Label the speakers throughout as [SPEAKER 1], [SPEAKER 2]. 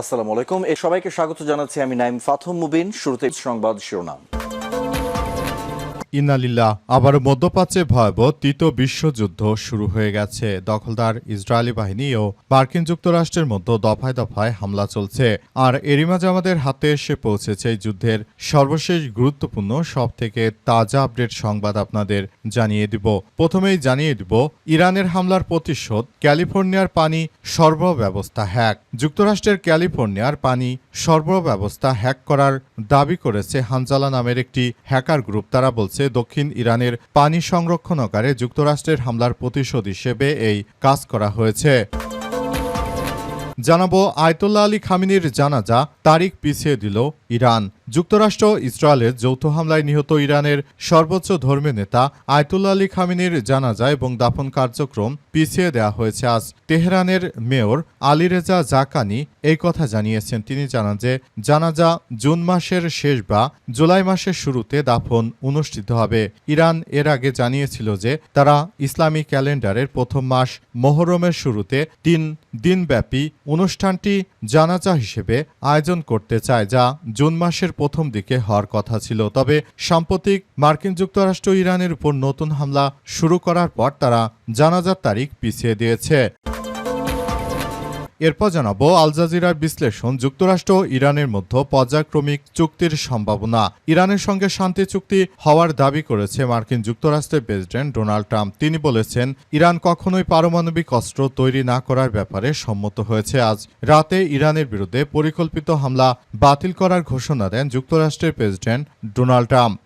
[SPEAKER 1] আসসালামু আলাইকুম। সবাইকে স্বাগত জানাচ্ছি আমি নাইম ফাথম মুবিন। শুরুতে সংবাদ শিরোনাম।
[SPEAKER 2] ইন্না লিল্লাহ। আবারও মধ্যপ্রাচ্যে ভয়াবহ তৃতীয় বিশ্বযুদ্ধ শুরু হয়ে গেছে। দখলদার ইসরায়েলি বাহিনী ও মার্কিন যুক্তরাষ্ট্রের মধ্যে দফায় দফায় হামলা চলছে। আর এরই মাঝে আমাদের হাতে এসে পৌঁছেছে এই যুদ্ধের সর্বশেষ গুরুত্বপূর্ণ সবথেকে তাজা আপডেট সংবাদ আপনাদের জানিয়ে দিব। প্রথমেই জানিয়ে দিব ইরানের হামলার প্রতিশোধ, ক্যালিফোর্নিয়ার পানি সরবরাহ ব্যবস্থা হ্যাক। যুক্তরাষ্ট্রের ক্যালিফোর্নিয়ার পানি সরবরাহ ব্যবস্থা হ্যাক করার দাবি করেছে হানজালা নামের একটি হ্যাকার গ্রুপ। তারা বলছে দক্ষিণ ইরানের পানি সংরক্ষণাগারে যুক্তরাষ্ট্রের হামলার প্রতিশোধ হিসেবে এই কাজ করা হয়েছে। জানাবো আয়তুল্লাহ আলী খামিনির জানাজা তারিখ পিছিয়ে দিল ইরান। যুক্তরাষ্ট্র ইসরায়েলের যৌথ হামলায় নিহত ইরানের সর্বোচ্চ ধর্মীয় নেতা আয়তুল্লাহ আলী খামিনির জানাজা এবং দাফন কার্যক্রম পিছিয়ে দেওয়া হয়েছে। আজ তেহরানের মেয়র আলীরেজা জাকানি এই কথা জানিয়েছেন। তিনি জানান যে জানাজা জুন মাসের শেষ বা জুলাই মাসের শুরুতে দাফন অনুষ্ঠিত হবে। ইরান এর আগে জানিয়েছিল যে তারা ইসলামী ক্যালেন্ডারের প্রথম মাস মোহরমের শুরুতে 3 দিনব্যাপী অনুষ্ঠানটি জানাজা হিসেবে আয়োজন করতে চায়, যা জুন মাসের প্রথম দিকে হওয়ার কথা ছিল। তবে সাম্প্রতিক মার্কিন যুক্তরাষ্ট্র ইরানের উপর নতুন হামলা শুরু করার পর তারা জানাজার তারিখ পিছিয়ে দিয়েছে। এরপর জানাবো আল জাজিরার বিশ্লেষণ, যুক্তরাষ্ট্র ইরানের মধ্যে পর্যায়ক্রমিক চুক্তির সম্ভাবনা। ইরানের সঙ্গে শান্তি চুক্তি হওয়ার দাবি করেছে মার্কিন যুক্তরাষ্ট্রের প্রেসিডেন্ট ডোনাল্ড ট্রাম্প। তিনি বলেছেন ইরান কখনোই পারমাণবিক অস্ত্র তৈরি না করার ব্যাপারে সম্মত হয়েছে। আজ রাতে ইরানের বিরুদ্ধে পরিকল্পিত হামলা বাতিল করার ঘোষণা দেন যুক্তরাষ্ট্রের প্রেসিডেন্ট ডোনাল্ড ট্রাম্প।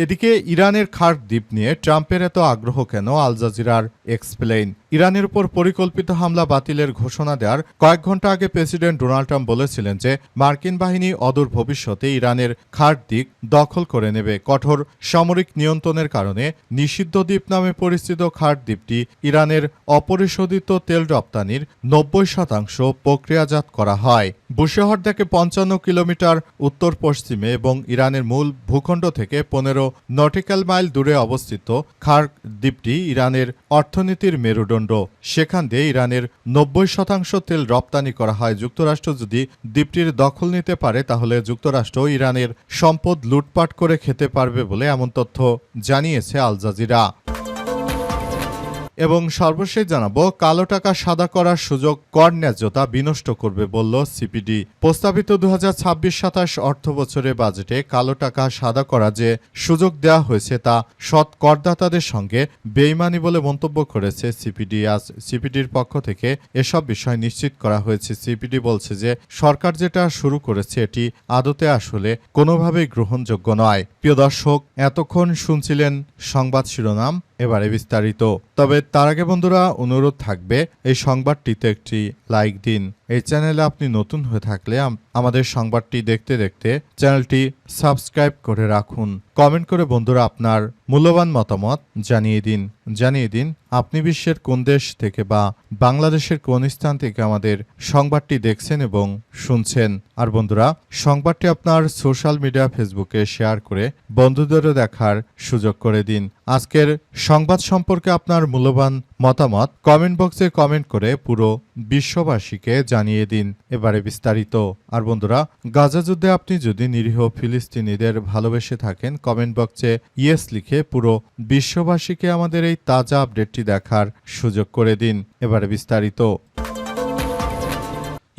[SPEAKER 2] এদিকে ইরানের খার্ক দ্বীপ নিয়ে ট্রাম্পের এত আগ্রহ কেন? আল জাজিরার এক্সপ্লেইন। ইরানের উপর পরিকল্পিত হামলা বাতিলের ঘোষণা দেওয়ার কয়েক ঘন্টা আগে প্রেসিডেন্ট ডোনাল্ড ট্রাম্প বলেছিলেন যে মার্কিন বাহিনী অদূর ভবিষ্যতে ইরানের খার্ক দ্বীপ দখল করে নেবে। কঠোর সামরিক নিয়ন্ত্রণের কারণে নিষিদ্ধ দ্বীপ নামে পরিচিত খার্ক দ্বীপটি ইরানের অপরিশোধিত তেল রপ্তানির 90% প্রক্রিয়াজাত করা হয়। বুশেহর থেকে 55 কিলোমিটার উত্তর পশ্চিমে এবং ইরানের মূল ভূখণ্ড থেকে 15 নটিক্যাল মাইল দূরে অবস্থিত খার্ক দ্বীপটি ইরানের অর্থনীতির মেরুদণ্ড। সেখান দিয়ে ইরানের 90% তেল রপ্তানি করা হয়। যুক্তরাষ্ট্র যদি দ্বীপটির দখল নিতে পারে তাহলে যুক্তরাষ্ট্র ইরানের সম্পদ লুটপাট করে খেতে পারবে বলে এমন তথ্য জানিয়েছে আল জাজিরা। এবং সর্বশেষ জানাবো কালো টাকা সাদা করার সুযোগ কর ন্যায্যতা বিনষ্ট করবে বলল সিপিডি। প্রস্তাবিত 2026-27 অর্থ বছরের বাজেটে কালো টাকা সাদা করা যে সুযোগ দেওয়া হয়েছে তা সৎ করদাতাদের সঙ্গে বেইমানি বলে মন্তব্য করেছে সিপিডি। আজ সিপিডির পক্ষ থেকে এসব বিষয় নিশ্চিত করা হয়েছে। সিপিডি বলছে যে সরকার যেটা শুরু করেছে এটি আদতে আসলে কোনোভাবেই গ্রহণযোগ্য নয়। প্রিয় দর্শক, এতক্ষণ শুনছিলেন সংবাদ শিরোনাম, এবারে বিস্তারিত। তবে তার আগে বন্ধুরা অনুরোধ থাকবে এই সংবাদটিতে একটি লাইক দিন। এই চ্যানেলে আপনি নতুন হয়ে থাকলে আমাদের সংবাদটি দেখতে দেখতে চ্যানেলটি সাবস্ক্রাইব করে রাখুন। কমেন্ট করে বন্ধুরা আপনার মূল্যবান মতামত জানিয়ে দিন আপনি বিশ্বের কোন দেশ থেকে বা বাংলাদেশের কোন স্থান থেকে আমাদের সংবাদটি দেখছেন এবং শুনছেন। আর বন্ধুরা সংবাদটি আপনার সোশ্যাল মিডিয়া ফেসবুকে শেয়ার করে বন্ধুদেরও দেখার সুযোগ করে দিন। আজকের সংবাদ সম্পর্কে আপনার মূল্যবান মতামত কমেন্ট বক্সে কমেন্ট করে পুরো বিশ্ববাসীকে জানিয়ে দিন। এবারে বিস্তারিত। আর বন্ধুরা গাজা যুদ্ধে আপনি যদি নিরীহ ফিলিস্তিনিদের ভালোবেসে থাকেন কমেন্ট বক্সে ইয়েস লিখে পুরো বিশ্ববাসীকে আমাদের এই তাজা আপডেটটি দেখার সুযোগ করে দিন। এবারে বিস্তারিত।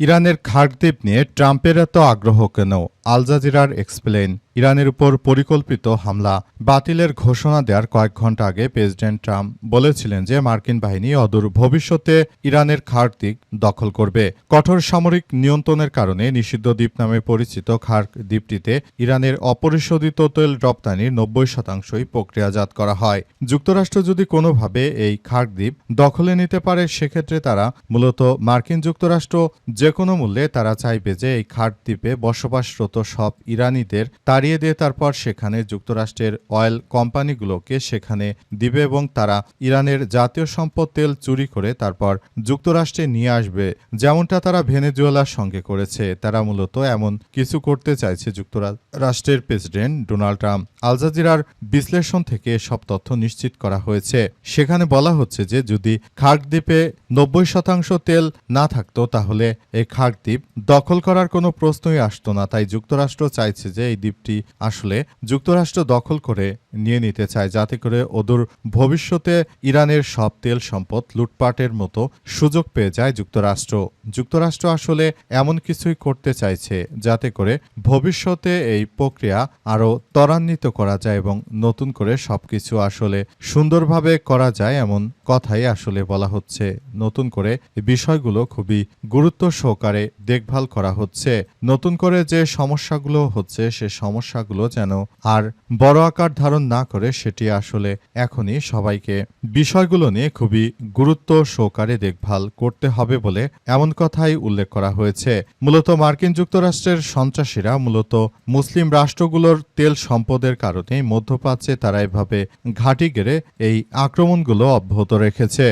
[SPEAKER 2] ইরানের খার্ক দ্বীপ নিয়ে ট্রাম্পের এত আগ্রহ কেন? আল জাজিরার এক্সপ্লেইন। ইরানের উপর পরিকল্পিত হামলা বাতিলের ঘোষণা দেওয়ার কয়েক ঘন্টা আগে প্রেসিডেন্ট ট্রাম্প বলেছিলেন যে মার্কিন বাহিনী অদূর ভবিষ্যতে ইরানের খার্ক দ্বীপ দখল করবে। কঠোর সামরিক নিয়ন্ত্রণের কারণে নিষিদ্ধ দ্বীপ নামে পরিচিত খার্ক দ্বীপটিতে ইরানের অপরিশোধিত তেল রপ্তানির 90%ই প্রক্রিয়াজাত করা হয়। যুক্তরাষ্ট্র যদি কোনোভাবে এই খার্ক দ্বীপ দখলে নিতে পারে সেক্ষেত্রে তারা মূলত মার্কিন যুক্তরাষ্ট্র যে কোনো মূল্যে তারা চাইবে যে এই খার্ক দ্বীপে বসবাসরত মূলত সব ইরানিদের তাড়িয়ে দিয়ে তারপর সেখানে যুক্তরাষ্ট্রের অয়েল কোম্পানিগুলোকে সেখানে দিবে এবং তারা ইরানের জাতীয় সম্পদ তেল চুরি করে তারপর যুক্তরাষ্ট্রে নিয়ে আসবে, যেমনটা তারা ভেনেজুয়েলার সঙ্গে করেছে। তারা মূলত এমন কিছু করতে চাইছে যুক্তরাষ্ট্রের প্রেসিডেন্ট ডোনাল্ড ট্রাম্প। আল জাজিরার বিশ্লেষণ থেকে সব তথ্য নিশ্চিত করা হয়েছে। সেখানে বলা হচ্ছে যে যদি খার্ক দ্বীপে 90% তেল না থাকতো তাহলে এই খার্ক দ্বীপ দখল করার কোনো প্রশ্নই আসতো না। তাই যুক্তরাষ্ট্র চাইছে যে এই দ্বীপটি আসলে যুক্তরাষ্ট্র দখল করে নিয়ে নিতে চায়, যাতে করে অদূর ভবিষ্যতে ইরানের সব তেল সম্পদ লুটপাটের মতো সুযোগ পেয়ে যায় যুক্তরাষ্ট্র। যুক্তরাষ্ট্র আসলে এমন কিছুই করতে চাইছে যাতে করে ভবিষ্যতে এই প্রক্রিয়া আরও ত্বরান্বিত করা যায় এবং নতুন করে সবকিছু আসলে সুন্দরভাবে করা যায়, এমন কথাই আসলে বলা হচ্ছে। নতুন করে এই বিষয়গুলো খুবই গুরুত্ব সহকারে দেখভাল করা হচ্ছে। নতুন করে যে সমস্যাগুলো হচ্ছে সে সমস্যাগুলো যেন আর বড় আকার ধারণ না করে সেটি আসলে এখনই সবাইকে বিষয়গুলো নিয়ে খুবই গুরুত্ব সহকারে দেখভাল করতে হবে বলে এমন কথাই উল্লেখ করা হয়েছে। মূলত মার্কিন যুক্তরাষ্ট্রের সন্ত্রাসীরা মূলত মুসলিম রাষ্ট্রগুলোর তেল সম্পদের কারণে মধ্যপ্রাচ্যে তারা এভাবে ঘাঁটি গেড়ে এই আক্রমণগুলো অব্যাহত রেখেছে।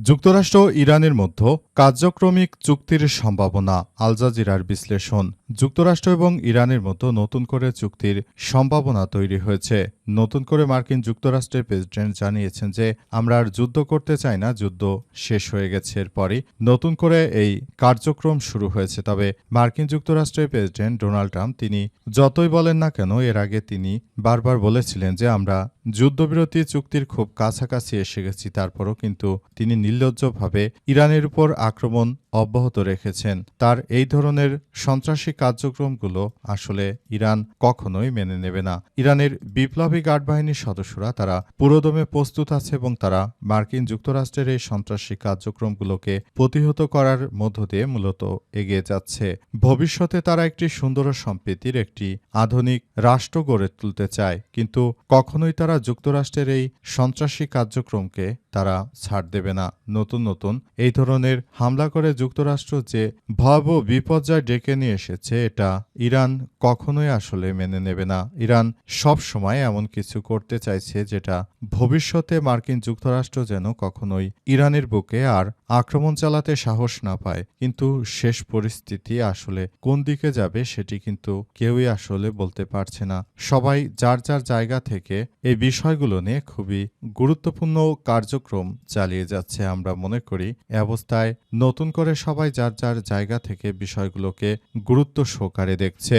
[SPEAKER 2] যুক্তরাষ্ট্র ও ইরানের মধ্যে কার্যক্রমিক চুক্তির সম্ভাবনা। আল জাজিরার বিশ্লেষণ। যুক্তরাষ্ট্র এবং ইরানের মধ্যে নতুন করে চুক্তির সম্ভাবনা তৈরি হয়েছে। নতুন করে মার্কিন যুক্তরাষ্ট্রের প্রেসিডেন্ট জানিয়েছেন যে আমরা আর যুদ্ধ করতে চাই না, যুদ্ধ শেষ হয়ে গেছে। এরপরই নতুন করে এই কার্যক্রম শুরু হয়েছে। তবে মার্কিন যুক্তরাষ্ট্রের প্রেসিডেন্ট ডোনাল্ড ট্রাম্প তিনি যতই বলেন না কেন, এর আগে তিনি বারবার বলেছিলেন যে আমরা যুদ্ধবিরতি চুক্তির খুব কাছাকাছি এসে গেছি। তারপরও কিন্তু তিনি নির্লজ্জভাবে ইরানের উপর আক্রমণ অব্যাহত রেখেছেন। তার এই ধরনের সন্ত্রাসী কার্যক্রমগুলো আসলে ইরান কখনোই মেনে নেবে না। ইরানের বিপ্লবী গার্ড বাহিনীর সদস্যরা তারা পুরোদমে প্রস্তুত আছে এবং তারা মার্কিন যুক্তরাষ্ট্রের এই সন্ত্রাসী কার্যক্রমগুলোকে প্রতিহত করার মধ্য দিয়ে মূলত এগিয়ে যাচ্ছে। ভবিষ্যতে তারা একটি সুন্দর ও সম্প্রীতির একটি আধুনিক রাষ্ট্র গড়ে তুলতে চায়, কিন্তু কখনোই তারা যুক্তরাষ্ট্রের এই সন্ত্রাসী কার্যক্রমকে তারা ছাড় দেবে না। নতুন নতুন এই ধরনের হামলা করে যুক্তরাষ্ট্র যে ভয়াবহ বিপর্যয় ডেকে নিয়ে এসেছে এটা ইরান কখনোই আসলে মেনে নেবে না। ইরান সব সময় এমন কিছু করতে চাইছে যেটা ভবিষ্যতে মার্কিন যুক্তরাষ্ট্র যেন কখনোই ইরানের বুকে আর আক্রমণ চালাতে সাহস না পায়। কিন্তু শেষ পরিস্থিতি আসলে কোন দিকে যাবে সেটি কিন্তু কেউই আসলে বলতে পারছে না। সবাই যার যার জায়গা থেকে এই বিষয়গুলো নিয়ে খুবই গুরুত্বপূর্ণ কার্যক্রম চালিয়ে যাচ্ছে। আমরা মনে করি এ অবস্থায় নতুন করে সবাই যার যার জায়গা থেকে বিষয়গুলোকে গুরুত্ব সহকারে দেখছে।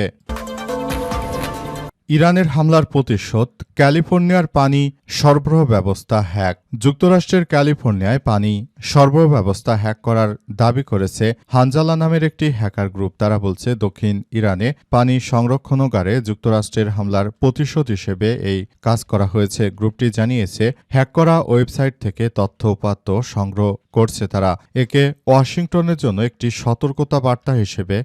[SPEAKER 2] ইরানের হামলার প্রতিশোধ। ক্যালিফোর্নিয়ার পানি সরবরাহ ব্যবস্থা হ্যাক। যুক্তরাষ্ট্রের ক্যালিফোর্নিয়ায় পানি সরবরাহ ব্যবস্থা হ্যাক করার দাবি করেছে হানজালা নামের একটি হ্যাকার গ্রুপ। তারা বলছে দক্ষিণ ইরানে পানি সংরক্ষণাগারে যুক্তরাষ্ট্রের হামলার প্রতিশোধ হিসেবে এই কাজ করা হয়েছে। গ্রুপটি জানিয়েছে হ্যাক করা ওয়েবসাইট থেকে তথ্য উপাত্ত সংগ্রহ করছে তারা। একে ওয়াশিংটনের জন্য একটি সতর্কতা বার্তা হিসেবে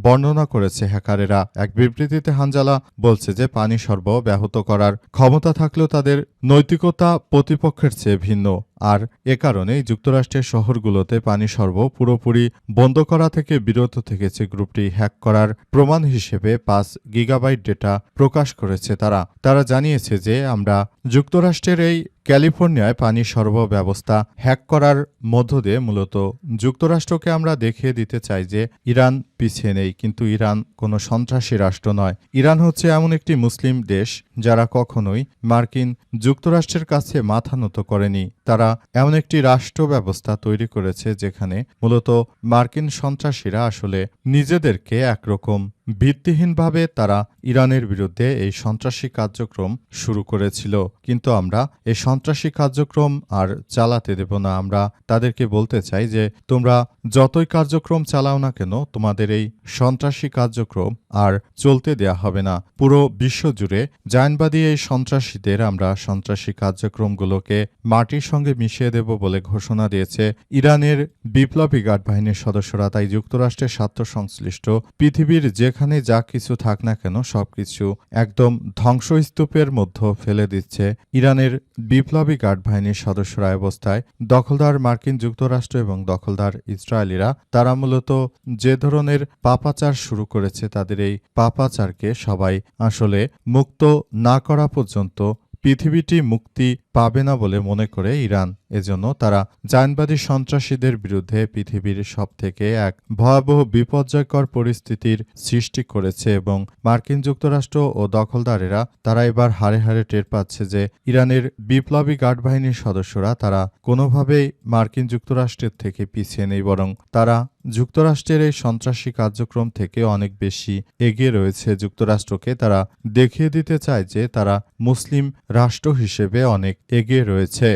[SPEAKER 2] বর্ণনা করেছে হ্যাকারেরা। এক বিবৃতিতে হানজালা বলছে যে পানি সরবরাহ ব্যাহত করার ক্ষমতা থাকলেও তাদের নৈতিকতা প্রতিপক্ষের চেয়ে ভিন্ন, আর এ কারণেই যুক্তরাষ্ট্রের শহরগুলোতে পানি সরবরাহ পুরোপুরি বন্ধ করা থেকে বিরত থেকেছে। গ্রুপটি হ্যাক করার প্রমাণ হিসেবে 5 গিগাবাইট ডেটা প্রকাশ করেছে তারা জানিয়েছে যে আমরা যুক্তরাষ্ট্রের এই ক্যালিফোর্নিয়ায় পানি সরবরাহ ব্যবস্থা হ্যাক করার মধ্য দিয়ে মূলত যুক্তরাষ্ট্রকে আমরা দেখিয়ে দিতে চাই যে ইরান পিছিয়ে নেই, কিন্তু ইরান কোনো সন্ত্রাসী রাষ্ট্র নয়। ইরান হচ্ছে এমন একটি মুসলিম দেশ যারা কখনোই মার্কিন যুক্তরাষ্ট্রের কাছে মাথা নত করেনি। তারা এমন একটি রাষ্ট্র ব্যবস্থা তৈরি করেছে যেখানে মূলত মার্কিন সন্ত্রাসীরা আসলে নিজেদেরকে একরকম ভিত্তিহীনভাবে তারা ইরানের বিরুদ্ধে এই সন্ত্রাসী কার্যক্রম শুরু করেছিল। কিন্তু আমরা এই সন্ত্রাসী কার্যক্রম আর চালাতে দেব না। আমরা তাদেরকে বলতে চাই যে তোমরা যতই কার্যক্রম চালাও না কেন, তোমাদের এই সন্ত্রাসী কার্যক্রম আর চলতে দেয়া হবে না। পুরো বিশ্বজুড়ে জায়নবাদী এই সন্ত্রাসীদের আমরা সন্ত্রাসী কার্যক্রমগুলোকে মাটির সঙ্গে মিশিয়ে দেব বলে ঘোষণা দিয়েছে ইরানের বিপ্লবী গার্ড বাহিনীর সদস্যরা। তাই যুক্তরাষ্ট্রের স্বার্থ সংশ্লিষ্ট পৃথিবীর যে যেখানে যা কিছু থাক না কেন সবকিছু একদম ধ্বংসস্তূপের মধ্যে ফেলে দিচ্ছে ইরানের বিপ্লবী গার্ড বাহিনীর সদস্যরা। অবস্থায় দখলদার মার্কিন যুক্তরাষ্ট্র এবং দখলদার ইসরায়েলিরা তারা মূলত যে ধরনের পাপাচার শুরু করেছে, তাদের এই পাপাচারকে সবাই আসলে মুক্ত না করা পর্যন্ত পৃথিবীটি মুক্তি পাবে না বলে মনে করে ইরান। এজন্য তারা জায়নবাদী সন্ত্রাসীদের বিরুদ্ধে পৃথিবীর সবথেকে এক ভয়াবহ বিপর্যয়কর পরিস্থিতির সৃষ্টি করেছে এবং মার্কিন যুক্তরাষ্ট্র ও দখলদারেরা তারা এবার হাড়ে হাড়ে টের পাচ্ছে যে ইরানের বিপ্লবী গার্ড বাহিনীর সদস্যরা তারা কোনোভাবেই মার্কিন যুক্তরাষ্ট্রের থেকে পিছিয়ে নেই, বরং তারা যুক্তরাষ্ট্রের এই সন্ত্রাসী কার্যক্রম থেকে অনেক বেশি এগিয়ে রয়েছে। যুক্তরাষ্ট্রকে তারা দেখিয়ে দিতে চায় যে তারা মুসলিম রাষ্ট্র হিসেবে অনেক এগিয়ে রয়েছে।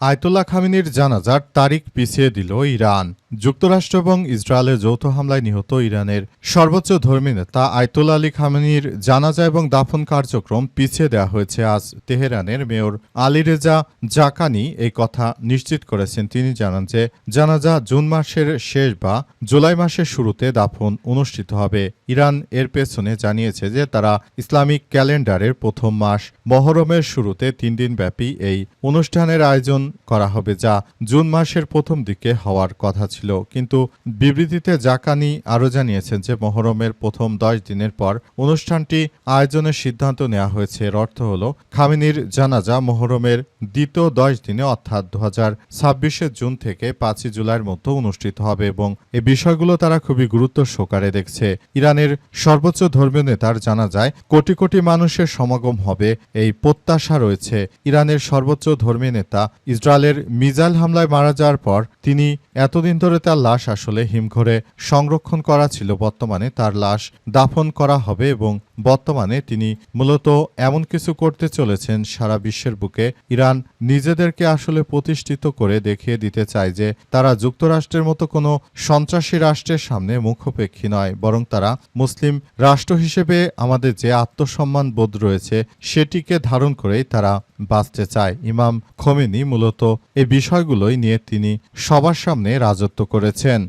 [SPEAKER 2] আয়াতুল্লাহ খামেনির জানাজার তারিখ পিছিয়ে দিল ইরান। যুক্তরাষ্ট্র এবং ইসরায়েলের যৌথ হামলায় নিহত ইরানের সর্বোচ্চ ধর্মী নেতা আয়াতুল্লাহ আলী খামেনির জানাজা এবং দাফন কার্যক্রম পিছিয়ে দেওয়া হয়েছে। আজ তেহরানের মেয়র আলীরেজা জাকানি এই কথা নিশ্চিত করেছেন। তিনি জানান যে জানাজা জুন মাসের শেষ বা জুলাই মাসের শুরুতে দাফন অনুষ্ঠিত হবে। ইরান এর পেছনে জানিয়েছে যে তারা ইসলামিক ক্যালেন্ডারের প্রথম মাস মহরমের শুরুতে 3 দিন ব্যাপী এই অনুষ্ঠানের আয়োজন করা হবে, যা জুন মাসের প্রথম দিকে হওয়ার কথা ছিল। কিন্তু বিবৃতিতে জাকানি আরও জানিয়েছেন যে মহরমের প্রথম 10 দিনের পর অনুষ্ঠানটি আয়োজনের সিদ্ধান্ত নেওয়া হয়েছে। এর অর্থ হল খামেনির জানাজা মহরমের দ্বিতীয় 10 দিনে অর্থাৎ 2026 জুন থেকে 5 জুলাইয়ের মধ্যে অনুষ্ঠিত হবে এবং এই বিষয়গুলো তারা খুবই গুরুত্ব সহকারে দেখছে। ইরানের সর্বোচ্চ ধর্মীয় নেতার জানাজায় কোটি কোটি মানুষের সমাগম হবে এই প্রত্যাশা রয়েছে। ইরানের সর্বোচ্চ ধর্মীয় নেতা ইসরায়েলের মিসাইল হামলায় মারা যাওয়ার পর তিনি এতদিন ধরে তার লাশ আসলে হিমঘরে সংরক্ষণ করা ছিল। বর্তমানে তার লাশ দাফন করা হবে এবং বর্তমানে তিনি মূলত এমন কিছু করতে চলেছেন সারা বিশ্বের বুকে। ইরান নিজেদেরকে আসলে প্রতিষ্ঠিত করে দেখিয়ে দিতে চায় যে তারা যুক্তরাষ্ট্রের মতো কোনো সন্ত্রাসী রাষ্ট্রের সামনে মুখোপেক্ষী নয়, বরং তারা মুসলিম রাষ্ট্র হিসেবে আমাদের যে আত্মসম্মান বোধ রয়েছে সেটিকে ধারণ করেই তারা বাঁচতে চায়। ইমাম খোমেনি মূলত এই বিষয়গুলোই নিয়ে তিনি সবার সামনে রাজত্ব করেছেন।